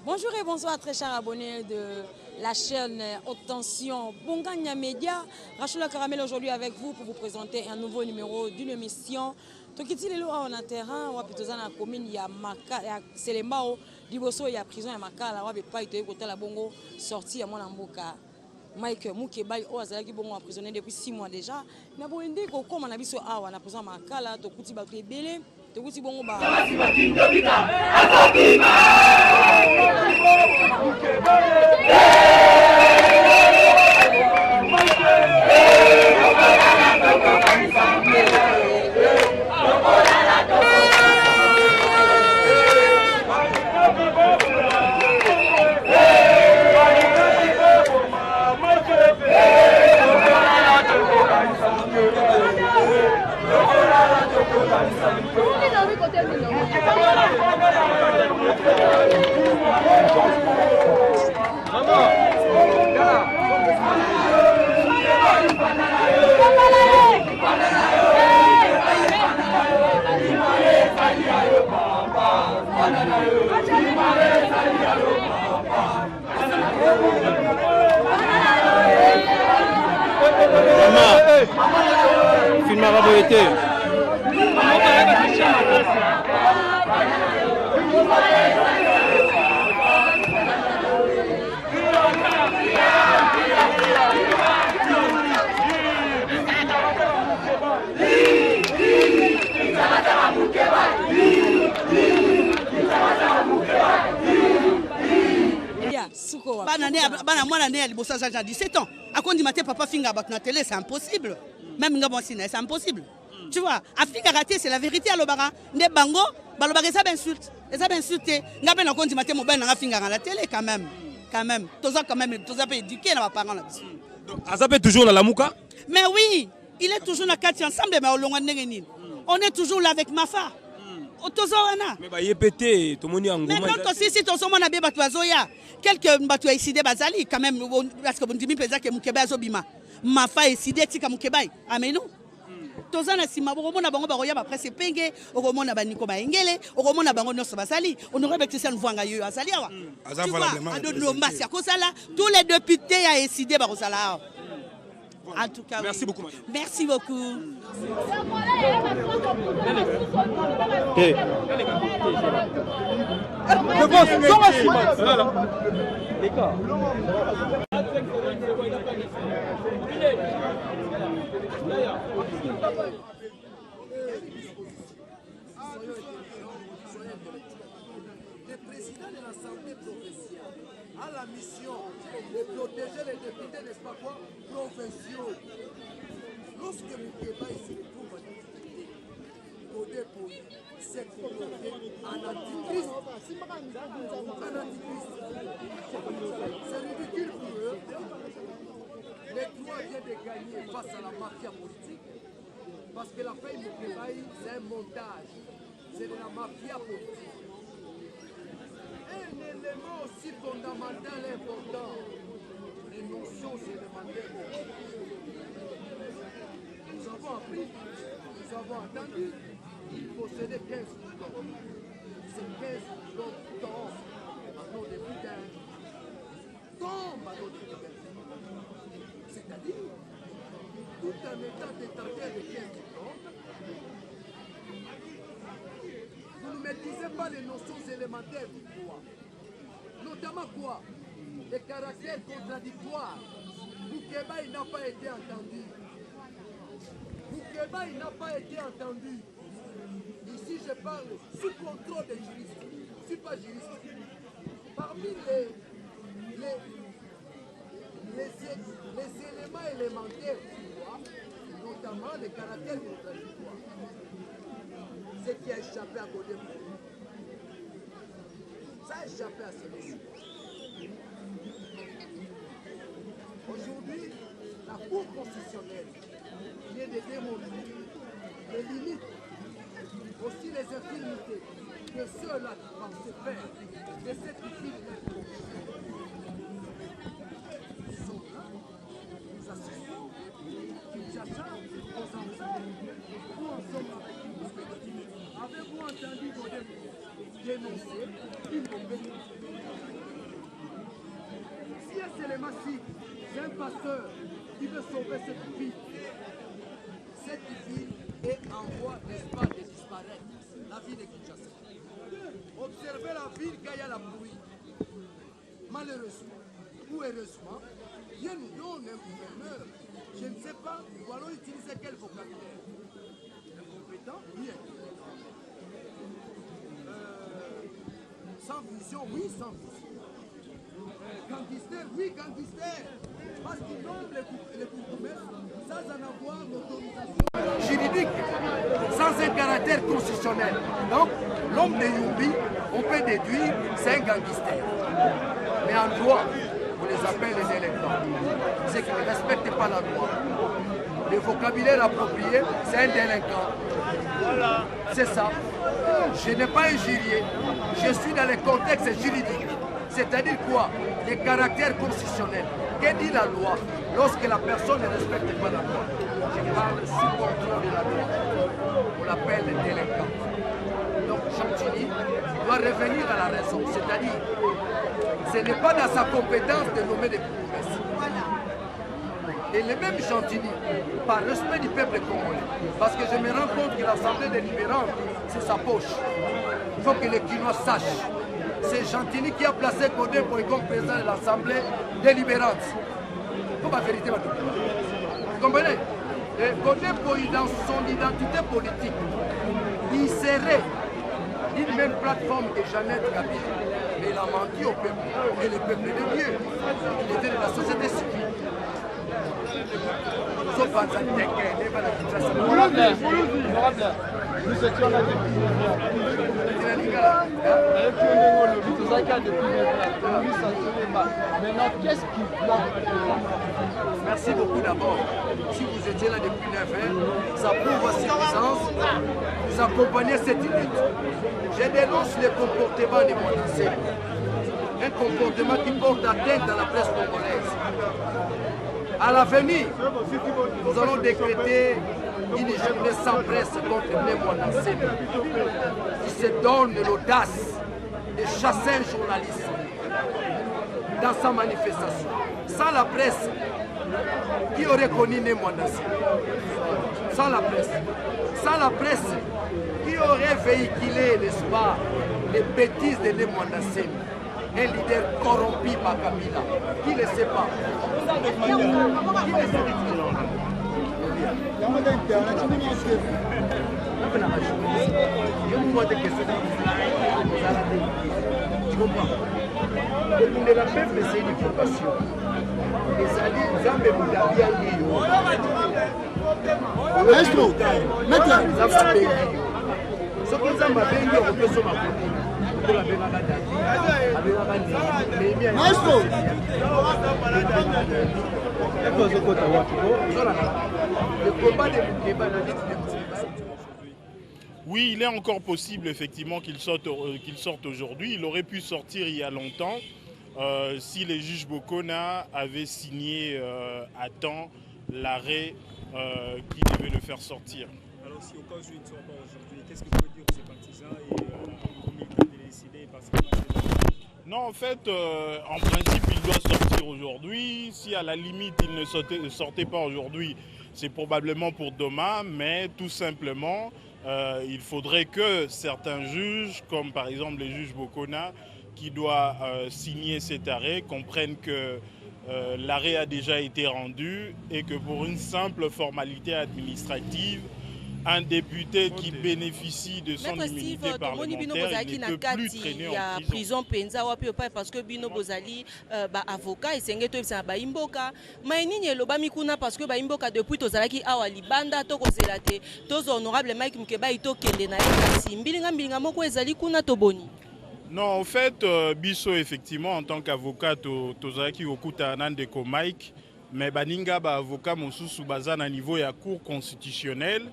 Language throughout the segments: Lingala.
Bonjour et bonsoir très chers abonnés de la chaîne Haute Tension Bongania Média. Rachel Caramel aujourd'hui avec vous pour vous présenter un nouveau numéro d'une émission. Tokiti lelo on a terrain wa pitoza na commune ya Maka ya Selembao liboso ya prison ya Makala wa be pa itoye kota la bongo sorti ya mwana mboka Mike Mukebai o azalaki bongo emprisonné depuis 6 mois déjà. Na boende ko koma na biso awa na prison Makala tokuti ba ebele tokuti bongo ba film à Raboyeté. Bana mwana né à libosa à 17 ans. À quoi dit maté papa finga bat na télé, c'est impossible. Même nga bon c'est impossible. Tu vois, Afrique raté c'est la vérité à l'obara. Ne bango, balobara ça insulte. Et ça insulté. Nga ben on dit maté mo ben na finga à la télé quand même. Quand même. Tous ça quand même, tous ça peut éduquer nos parents là-dessus. Donc Azapé toujours dans la Mouka. Mais oui, il est toujours dans quatre ensemble mais on est toujours là avec Mafa. Mais bah yépété, tout le monde est en mais quand aussi si ton son mon abé batouazoya, quelques batouas ici bazali quand même parce que bon dimi pesa que Mukeba zobima. Mafa ici tika Mukeba. Amenu. Tozana sima boromona bango baroya après c'est penge, oromona baniko ba engele, oromona bango noso basali, on aurait bété ça nvanga yo azali awa. Tu vois, adolomba sia kosala, tous les députés a décidé barosala. En tout cas, merci beaucoup, madame. Merci beaucoup. Hey. Le président de l'Assemblée provinciale a la mission de protéger les députés, n'est-ce pas quoi, provinciaux. Lorsque Moukeba se retrouve à difficulté, Godé pour s'exploiter en antichrist. C'est ridicule pour eux. Les trois viennent de gagner face à la mafia politique. Parce que la paix Moukeba, c'est un montage. C'est de la mafia politique. Un élément aussi fondamental et important, les notions élémentaires. Nous avons appris, nous avons entendu, il possédait 15 boutons. Ces 15 boutons tombent à nos débutants, tombent à nos débutants. C'est-à-dire, tout en étant détenteur de 15 boutons, vous ne maîtrisez pas les notions élémentaires du droit. Notamment quoi? Les caractères contradictoires. Moukeba, il n'a pas été entendu. Moukeba, il n'a pas été entendu. Ici, je parle sous contrôle des juristes. Je ne suis pas juriste. Parmi les éléments élémentaires du droit, notamment les caractères contradictoires, ce qui a échappé à côté de vous. Ça a échappé à ce monsieur. Aujourd'hui, la Cour constitutionnelle vient de démontrer les limites, aussi les infinités de ceux-là qui pensent faire de cette difficulté. Ils sont là, nous assistons, Kinshasa, aux enfants. Nous en sommes avec vous. Avez-vous entendu Godé dénoncer une mauvaise ici, c'est un pasteur qui veut sauver cette ville. Cette ville est en voie, n'est-ce pas, de disparaître. La ville de Kinshasa. Observez la ville quand il y a la pluie. Malheureusement ou heureusement, Dieu nous donne un gouverneur. Je ne sais pas, nous allons utiliser quel vocabulaire. Incompétent, oui. Sans vision, oui, sans vision. Gangster, oui, gangster. Parce qu'ils nomment les bourgmestres sans en avoir l'autorisation juridique, sans un caractère constitutionnel. Donc, l'homme de Yumbi, on peut déduire, c'est un gangster. Mais en droit, on les appelle les délinquants. Ceux qui ne respectent pas la loi. Le vocabulaire approprié, c'est un délinquant. Voilà. C'est ça. Je n'ai pas injurié. Je suis dans le contexte juridique. C'est-à-dire quoi? Les caractères constitutionnels. Que dit la loi lorsque la personne ne respecte pas la loi? Je parle sous contrôle de la loi. On l'appelle délinquant. Donc Chantilly doit revenir à la raison. C'est-à-dire, ce n'est pas dans sa compétence de nommer des bourgmestres. Et le même Chantilly, par respect du peuple congolais, parce que je me rends compte que l'Assemblée délibérante, c'est sa poche. Il faut que les Quinois sachent. C'est Chantilly qui a placé Godin comme président de l'Assemblée délibérante. Il faut la vérité maintenant. Vous comprenez? Godin, dans son identité politique, il serait une même plateforme que Jeannette Kabila. Mais il a menti au peuple. Et le peuple de Dieu. Il était de la société civile. Nous étions là depuis maintenant, qu'est-ce qui bloque? Merci beaucoup d'abord. Si vous étiez là depuis 9 ans, ça prouve votre suffisance. Vous accompagnez cette lutte. Je dénonce le comportement des Mondancés. Un comportement qui porte atteinte à la presse congolaise. À l'avenir, nous allons décréter une journée sans presse contre les Mondancés qui se donne l'audace de chasser un journaliste dans sa manifestation. Sans la presse, qui aurait connu les Mondancés? Sans la presse. Sans la presse, qui aurait véhiculé, n'est-ce pas, les bêtises de les Mondancés? Un leader corrompu par Kabila. Qui ne le sait pas? Qui ne le sait pas? Je vous pose des questions. Tu comprends? Le peuple, c'est une vocation. Les alliés, nous avons bien Maestro, maître. Ce que nous avons bien dit, on peut se Maestro. Le combat des Moukeba. Oui, il est encore possible effectivement qu'il sorte aujourd'hui. Il aurait pu sortir il y a longtemps si les juges Bokona avaient signé à temps l'arrêt qui devait le faire sortir. Alors si au cas où il ne sort pas aujourd'hui, qu'est-ce que vous pouvez dire aux sympathisants et aux militants de décider parce que... Non, en fait, en principe, il doit sortir aujourd'hui. Si à la limite, il ne sortait pas aujourd'hui, c'est probablement pour demain, mais tout simplement, il faudrait que certains juges, comme par exemple les juges Bokona, qui doivent signer cet arrêt, comprennent que l'arrêt a déjà été rendu et que pour une simple formalité administrative, un député qui bénéficie de son immunité parlementaire, il ne peut plus traîner en prison. Parce que bino bozali avocat et senge to bisa ba imboka maini nyelo ba mikuna parce que ba imboka depuis tozalaki awa libanda to kozela te tozo honorable Mike Mukeba ito kende na kasi mbilinga moko ezali kuna to boni. Non, en fait, biso effectivement en tant qu'avocat tozalaki okuta nandeko Mike, mais baninga ba avocat mosusu bazana niveau ya cour constitutionnelle.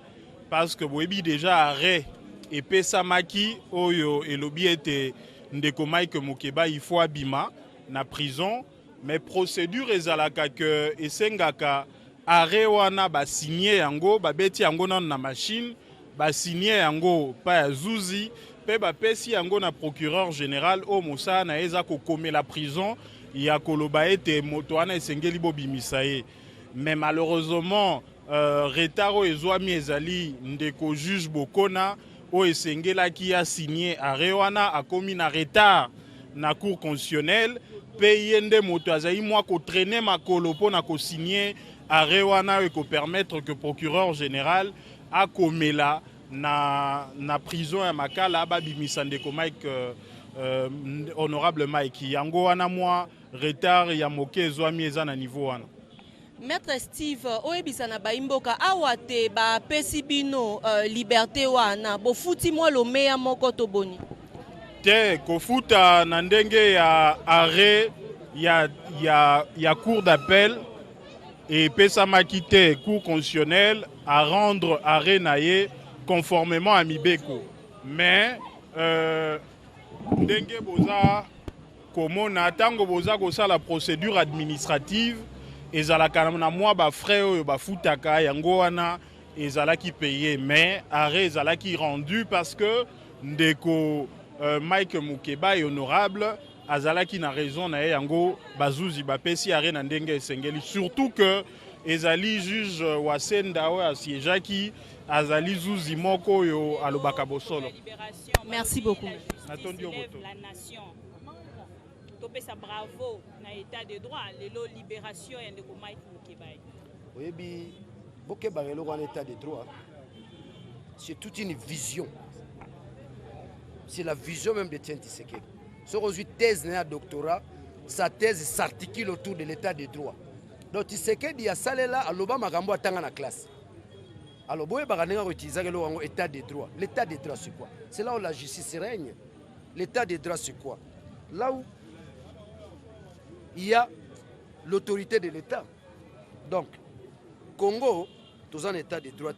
Parce que Boebi déjà arrêt et Pesamaki Oyo et lobby était ndeko Mike Mukeba il faut abima na prison mais procédure ezalaka que esengaka arrêt wana ba signer yango ba beti yango na machine ba signer yango pa ya zuzi pe ba pesi yango na procureur général o Moussa na eza ko komela prison ya koloba ete moto wana esengeli bobimisa ye. Mais malheureusement retard oyo ezwami ezali ndeko juge Bokona oyo esengelaki ya signé arrêt wana akomi na retard na cour constitutionnelle pe ye nde moto azali mwa kotraîner makolo mpona kosigné arrêt wana oyo ekopermettre que procureur général akomela na prison ya makala ababimisa ndeko Mike honorable Mike yango wana mwa retard ya moke ezwami eza na niveau wana. Maître Steve, oyebisa na baimboka awa te ba pesi bino liberté wana bofuti mwa lomeya moko to boni te kofuta na ndenge ya arrêt ya cour d'appel et pesamaki te cour constitutionnelle à rendre arrêt na ye conformément à Mibeko. Mais ndenge boza komona tango boza kosala procédure administrative ezalaka na mwa ba frais oyo bafutaka yango wana ezalaki payé, mais arrêt ezalaki rendu parce que ndeko Mike Mukeba honorable azalaki na raison na ye yango bazuzi bapesi arrêt na ndenge esengeli, surtout que ezali juge Wasenda oyo asiégeaki azali zuzi moko yo alobaka bosolo. Merci beaucoup. La nation. Topesa bravo na état de droit lelo libération ya ndeko Mike Mukeba. Oyebi Mukeba lelo en état de droit. C'est toute une vision. C'est la vision même de Etienne Tshisekedi. Sur aujourd'hui thèse na doctorat, sa thèse s'articule autour de l'état de droit. Donc Tshisekedi a salela aloba makambo atanga na classe. Alors, vous avez utilisé l'état de droit. L'état de droit, c'est quoi? C'est là où la justice règne. L'état de droit, c'est quoi? Là où il y a l'autorité de l'État. Donc, Congo, tous en état de droit,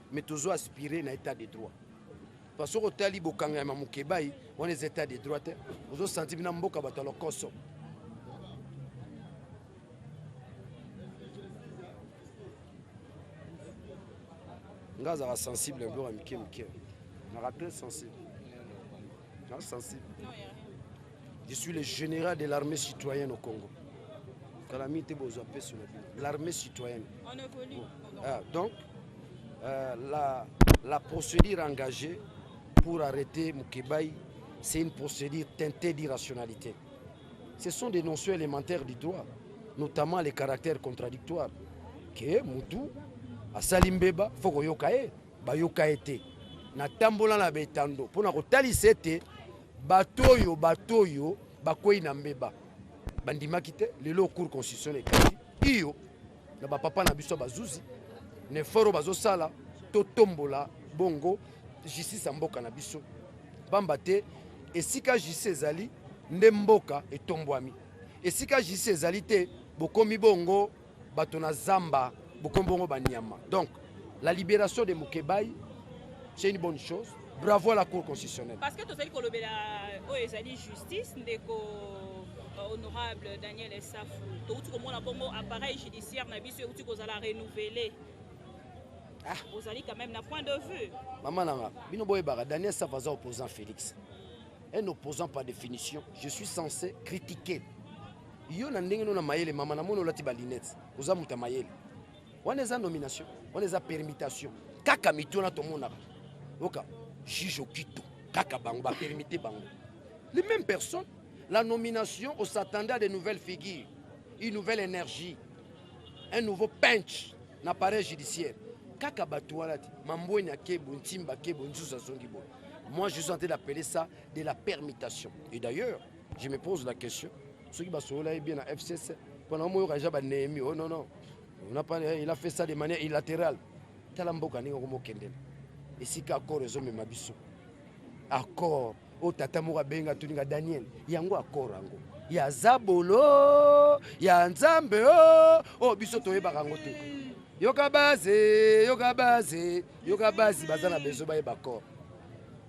mais tous aspirés à l'état de droit. Parce que au Talibo, quand on est état de droit, vous avez senti que vous avez le Koso. Ngaza sensible un peu à Mickey. Très sensible. Sensible. Je suis le général de l'armée citoyenne au Congo. L'armée citoyenne. On évolue. Donc, la procédure engagée pour arrêter Mukebai, c'est une procédure teintée d'irrationalité. Ce sont des notions élémentaires du droit, notamment les caractères contradictoires. Que Moutou, a Salimbeba, faut que yokae, ba yokaete. Na tambola na betando, pour na kotali sete, batoyo, bakoi na mbeba. Bandima kite, lelo cour constitutionnel kati, iyo, na ba papa na biso bazuzi, ne foro bazo sala, to tombola, bongo, justice mboka na biso. Bambate, esika justice ezali, nde mboka etombwami. Esika justice ezali te, bokomi bongo, bato na zamba, bokombongo banyama. Donc, la libération de Mukebai, c'est une bonne chose. Bravo à la Cour constitutionnelle. Parce que tout ça, il y a justice, ndeko honorable Daniel Essafou. Tout le monde a bon appareil judiciaire, vous allez renouveler. Vous allez quand même d'un point de vue. Maman Nanga, bino boye bara Daniel Savaza opposant Félix. Un opposant par définition, je suis censé critiquer. Yo na ndenge no na mayele mama na mono lati balinette. Oza muta mayele. On est en nomination, on est en permutation. Kaka mitona to mona. Oka juge okito, kaka bango ba permité bango. Les mêmes personnes, la nomination, on s'attendait à de nouvelles figures, une nouvelle énergie, un nouveau punch, un appareil judiciaire. Kaka batoualati, mambo na kebo ntimba kebo nzusa zongibo. Moi je suis en train d'appeler ça de la permutation. Et d'ailleurs, je me pose la question, ceux qui sont là bien à FCC, pendant moi oh non non. Il a fait ça de manière illatérale. Et si accord résume ma biso. Accord. O tata moura benga tuninga Daniel. Yango accord ango. Ya zabolo, ya nzambe oh biso toye barango te. Yoka base bazana bezo ba accord.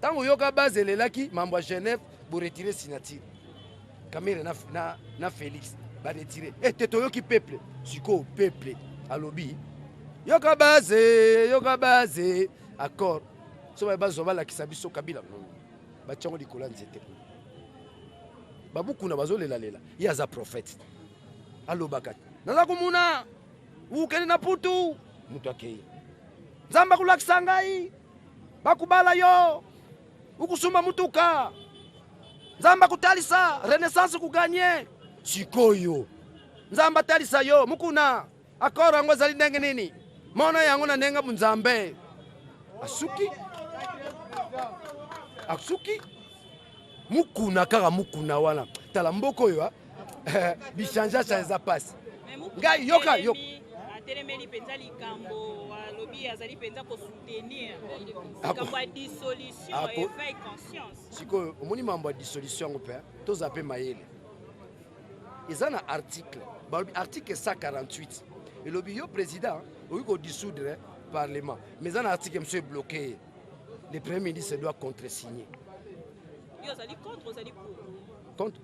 Tango yoka base lelaki mambo Genève pour retirer signature. Kamere na Félix ba retirer. Et te qui peuple. Siko peuple alobi yoka base accord so ba zoba la kisabiso kabila ba tchango likola nzete babukuna bazolela ye aza prophète alobaka naza komuna ukende na putu mutu akei nzambe akolakisa ngai bakubala yo ukusumba mutuka nzambe akutalisa renaissance kuganye sikoyo nzambe atalisa yo mukuna akoro yango ezali ndenge nini mona yango na ndenge munzambe asuki mukuna kaka mukuna wana tala mboko yo bichangeacha eza pasi ngai yoka atelemeli penza likambo alobi azali penza kosoutenir likambo ya dissolution éveil conscience sikoyo omoni mambo ya dissolution yango mpe toza mpe mayele eza na article balobi article 148 elobi yo président oyi kodissoudre parlement mais eza na article monsieur bloqué le premier ministre doit contresigner yo ozali contre ozali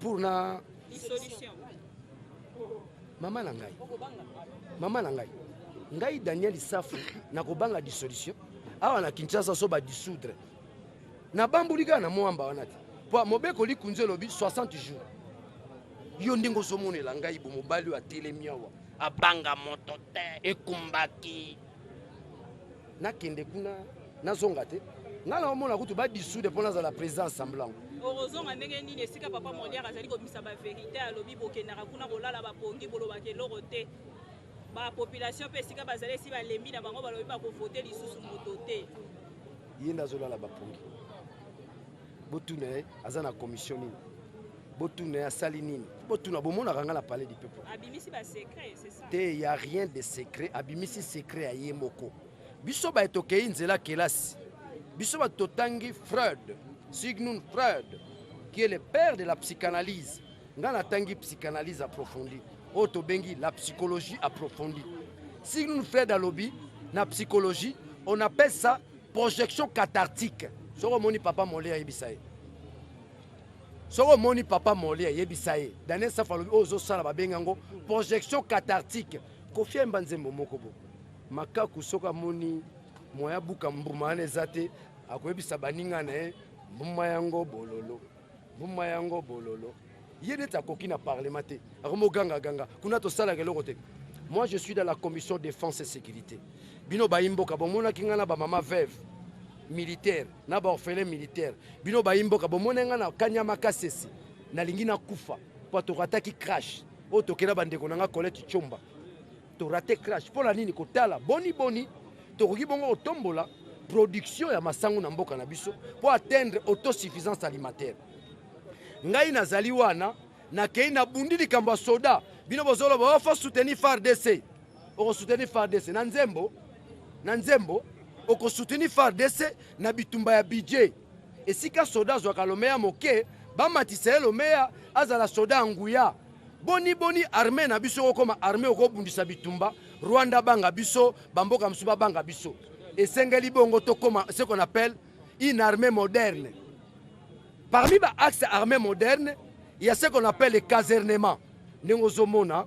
pour na dissolution mama na ngai Daniel Isafu nakobanga dissolution awa na Kinshasa so ba dissoudre na bambulika na mwamba wana te po mobeko likunze lobi 60 jours yo ndingo somonela ngai bo mobali wa telemiawa abanga moto te ekumbaki nakende kuna nazonga te nga na omona kutu ba dissoudre pona za la présidence semblant orozonga ndenge nini esika papa Molière azali komisa ba vérité alobi bokendaka kuna kolala bapongi bolobaka eloko te bapopulation mpe esika bazali esi balembi na bango balobi bakovote lisusu moto te ye nde azolala bapongi botuna ye aza na commission nini botuna ye asali nini botuna bomonaka nga na palais du peuple abimisi basekret c'est ça te ya rien de secret abimisi secret ya ye moko biso baye tokei nzela kelasi biso bato totangi Freud Sigmund Freud qui est le père de la psychanalyse nga natangi psychanalyse approfondie oto bengi la psychologie approfondie Sigmund Freud alobi na psychologie on appelle ça projection cathartique soko moni papa Molière yebisaye soko moni papa Molière yebisaye Daniel Isafu alobi ozo sala babengango projection cathartique kofia mbanzembo moko bo makaku soka moni moya buka mbuma ane zate akoyebisa baninga na mbuma yango bololo yene ta kokina parlement te akomo ganga kuna to sala keloko te. Moi je suis dans la commission défense et sécurité bino baimboka bomona kinga na ba mama veuve militaire na ba orphelin militaire bino baimboka bomona nga na kanyama kasese na lingi na kufa po to rataki crash o to kena bandeko nanga Colette Chomba to raté crash pour la nini kotala boni to koki bongo otombola production ya masangu na mboka na biso pour atteindre autosuffisance alimentaire. Ngai nazali wana na kei na bundi likambo soda bino bozolo ba fa soutenir FARDC oko soutenir FARDC na nzembo oko soutenir FARDC na bitumba ya budget esika soda zwa kalomea moke ba matise lomea azala soda nguya boni armée na biso koma armée oko bundisa bitumba Rwanda banga biso bamboka msuba banga biso esengeli bongo to koma ce qu'on appelle une armée moderne. Parmi les axes armée moderne, il y a ce qu'on appelle le casernement. Nous avons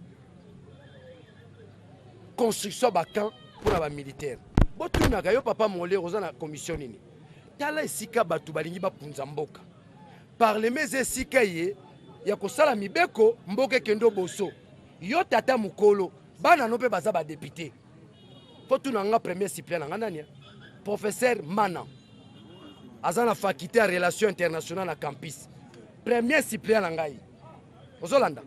construction de camp pour les militaires. Si vous avez papa Molière dans la commission, tala esika batu balingi bapunza mboka. Parlement esika ye ya kosala mibeko mboka kendo boso. Yo tata mukolo bana no pe baza ba député. Fotunanga premier suppléant nga nani? Professeur Mana. Aza na faculté à relations internationales na campus. Premier suppléant ngai. Ozolanda.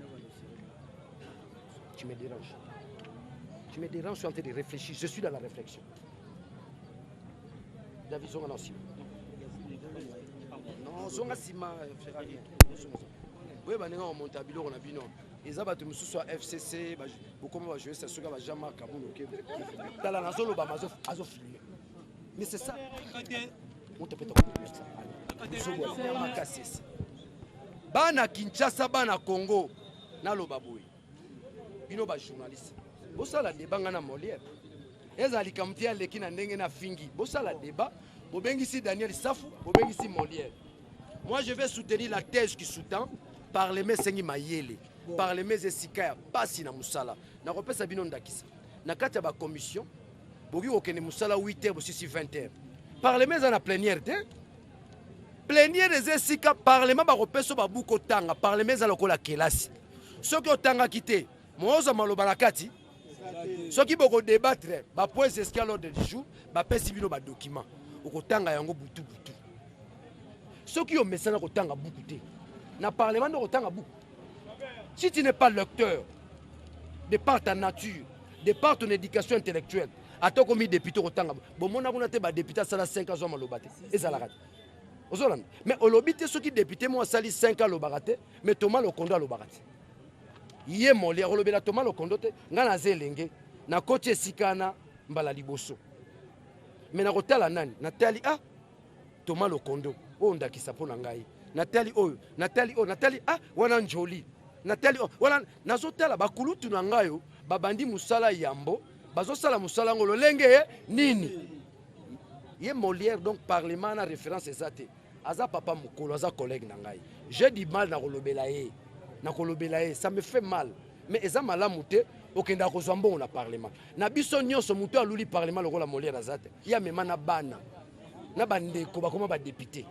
Tu me déranges. Tu me déranges, je suis en train de réfléchir. Je suis dans la réflexion. David Zonga aussi. Non, Zonga Sima, frère. Oui, bah, on monte à Bilo, on a bino. Les abattus nous soit FCC, comment va jouer, c'est ce que va jamais Kaboul, ok. Dans la zone, bah, azo filmé. Mais c'est ça. On te peut ça. Bana Kinshasa, bana Congo, na lo baboui. Bino ba journaliste. Bossa la débat na Molière. Ezali kamtia leki na ndenge na fingi. Bossa la débat. Bobengisi Daniel Isafu, bobengisi Molière. Moi je vais soutenir la thèse qui sous-tend par les Messengi Mayele, par les Mesesika Pasi na Musala. Na repesa bino ndakisa. Na kati ya ba commission, bogi okene Musala 8h aussi 20h. Par les Mes na plénière te. plénière eza esika parlement bakopesa babuku otanga parlement eza lokola kelasi soki otangaki te moza maloba na kati soki bokodébattre bapoint eski à l'ordre du jour bapesi bino badocument okotanga yango butu soki omesana kotanga buku te na parlement nde okotanga buku si tu n'es pas lecteur de par ta nature de par ton éducation intellectuelle ata komi député okotanga bomona kuna te badéputé asala 5 ans maloba te ezalaka te ozolanda mais olobi te soki député mo asali 5 ans alobaka te mais Thomas Lokondo alobaka te ye Molière olobela Thomas Lokondo te nga naza elenge nakoti esika na mbala liboso mais nakotala nani natali Thomas Lokondo oyo ndakisa mpo na ngai natali oyo natali wana njoli natali wana nazotala bakulutu na ngayo babandi musala yambo bazosala musala ngo lolenge nini ye Molière donc parlement na référence ezate aza papa mokolo aza collègue na ngai j'ai du mal na kolobela ye ça me fait mal mais eza malamu te okenda kozwa mbongo na parlement na biso nyonso mutu aluli parlement lokola Molière azate ya mema na bana na bandeko bakoma ba député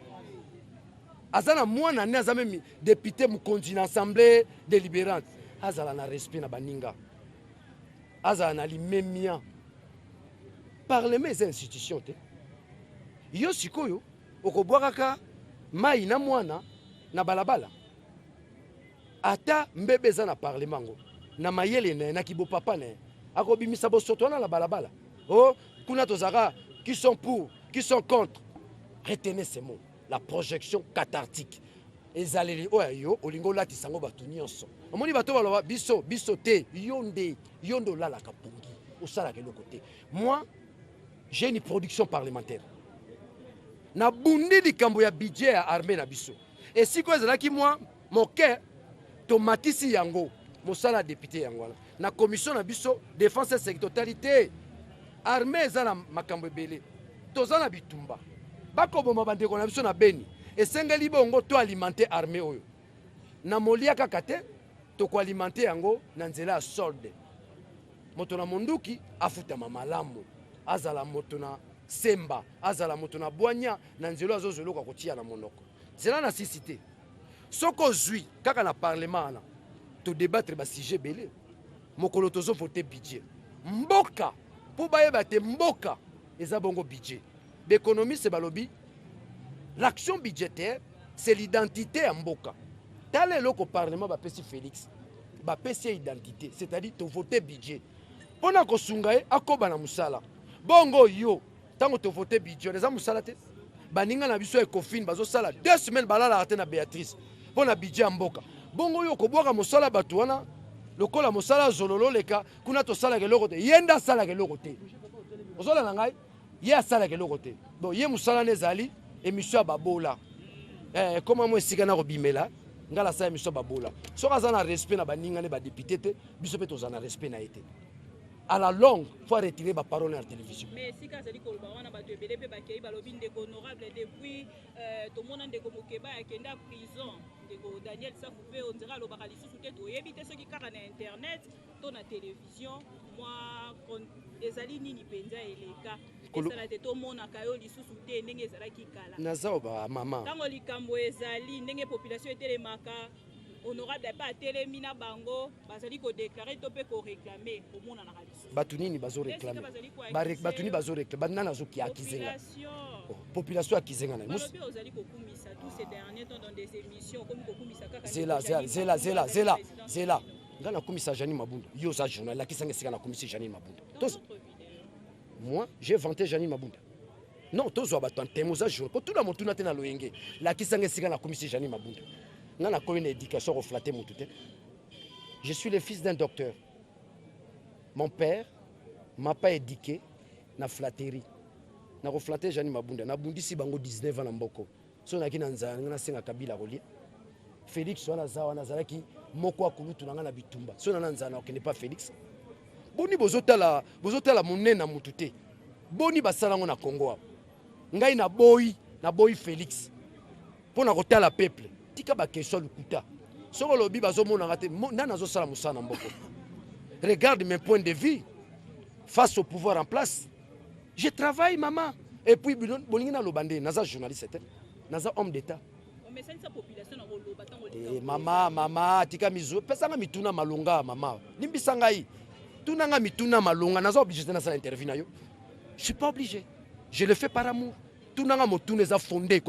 azana mwana ne aza même député mokonzi na assemblée délibérante azala na respect na baninga azala na limemia parlement eza institution te yo sikoyo okobwakaka mai na mwana na balabala ata mbebe eza na parlement ngo na mayele na kibo papa ne akobimisa bosoto na balabala kuna tozaka qui sont pour qui sont contre retenez ces mots la projection cathartique ezaleli oyo olingo lati sango batu nyonso omoni bato baloba biso te yondo lala kapungi osala keloko te moi j'ai une production parlementaire na bundi likambo ya budget ya armée na biso esiko ezalaki moi moke tomatisi yango mosala député yango na commission na biso défense et sécurité armée eza na makambo ebele toza na bitumba bakoboma bandeko na biso na Beni esengeli bongo to alimenter armée oyo na molia kaka te tokoalimenter yango na nzela ya solde moto na monduki afutama malamu azala moto na semba azala moto na bwanya na nzelo azozoloka kotia na monoko zela na sisite soko zui kaka na parlement na to débattre ba sujet belé mokolo tozo voter budget mboka po bayeba te mboka eza bongo budget l'économiste balobi l'action budgétaire c'est l'identité ya mboka tale loko parlement ba pesi Félix ba pesi identité c'est-à-dire to voter budget pona ko sungaye akoba na musala bongo yo tango to voter budget les musala te baninga na biso ekofine bazo sala 2 semaines balala ate na Béatrice pona budget mboka bongo yo ko bwaka musala batu wana lokola musala zololo leka kuna to sala keloko te yenda sala keloko te ozola na ngai ye asala keloko te bon ye musala nezali émission babola comment moi esika na kobimela ngala sa émission babola soka za na respect na baninga ne ba député te biso pe tozana respect na été à la longue faut retirer ba parole à la télévision mais si ka zali ko ba wana ba tebele pe ba kei ba lobi ndeko honorable depuis to mona ndeko Mokeba akenda prison ndeko Daniel Safoupe on dira lo ba lisusu te to yebi te soki kaka na internet to na télévision moi ezali nini penza eleka esala te to mona kayo lisusu te ndenge ezalaki kala nazao ba mama tango likambo ezali ndenge population etelemaka honorable pas telemi na bango bazali ko déclarer to pe ko réclamer au mona na radio batu nini bazo réclamer batu nini bazo réclamer banana nazo ki akizenga population akizenga na musu bazali ko kumisa tous ces derniers temps dans des émissions comme ko kumisa kaka zela ngana kumisa Janine Mabunda yo sa journal la kisanga sika na kumisa Janine Mabunda moi j'ai vanté Janine Mabunda non tozo ba tant témoza jour ko tout la motuna te na loyenge la kisanga sika na kumisa Janine Mabunda ngana ko une éducation refléter mon tout. Je suis le fils d'un docteur. Mon père m'a pas éduqué na flatterie. Na refléter Janine Mabunda na bundisi bango 19 ans na mboko. So na kina nzana ngana senga kabila kolia. Félix wana zawa na zalaki moko akulutu na ngana bitumba. So na nzana okene pas Félix. Boni bozotala monena mutute. Boni basalango na Congo. Ngai na boy Félix. Pona kotala peuple. Tika ba question lukuta. Soko lobi bazomona ngate nana zo sala musana mboko. Regarde mes points de vue face au pouvoir en place. Je travaille maman et puis bolingina lobande naza journaliste. naza homme d'état. Mais ça, population Mama, tika mizo, pesanga mituna malonga, mama. Nimbisangai, tunanga mituna malonga, naza obligé de faire interview na yo. Je suis pas obligé. Je le fais par amour. Tunanga motune za fondé.